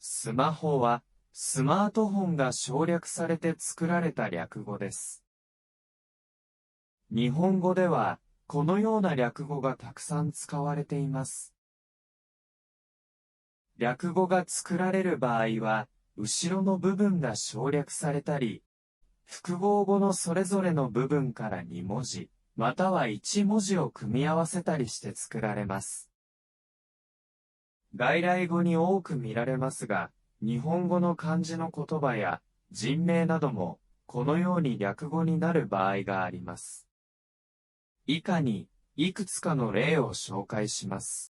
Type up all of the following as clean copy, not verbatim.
スマホは、スマートフォンが省略されて作られた略語です。日本語では、このような略語がたくさん使われています。略語が作られる場合は、後ろの部分が省略されたり、複合語のそれぞれの部分から2文字、または1文字を組み合わせたりして作られます。外来語に多く見られますが、日本語の漢字の言葉や人名なども、このように略語になる場合があります。以下に、いくつかの例を紹介します。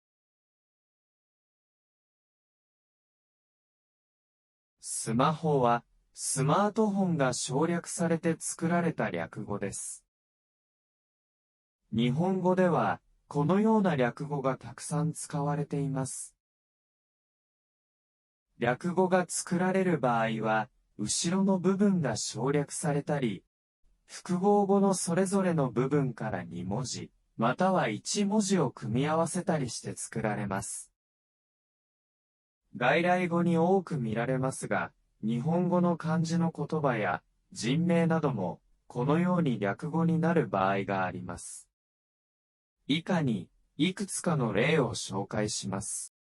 スマホは、スマートフォンが省略されて作られた略語です。日本語では、このような略語がたくさん使われています。略語が作られる場合は、後ろの部分が省略されたり、複合語のそれぞれの部分から2文字、または1文字を組み合わせたりして作られます。外来語に多く見られますが、日本語の漢字の言葉や人名なども、このように略語になる場合があります。以下に、いくつかの例を紹介します。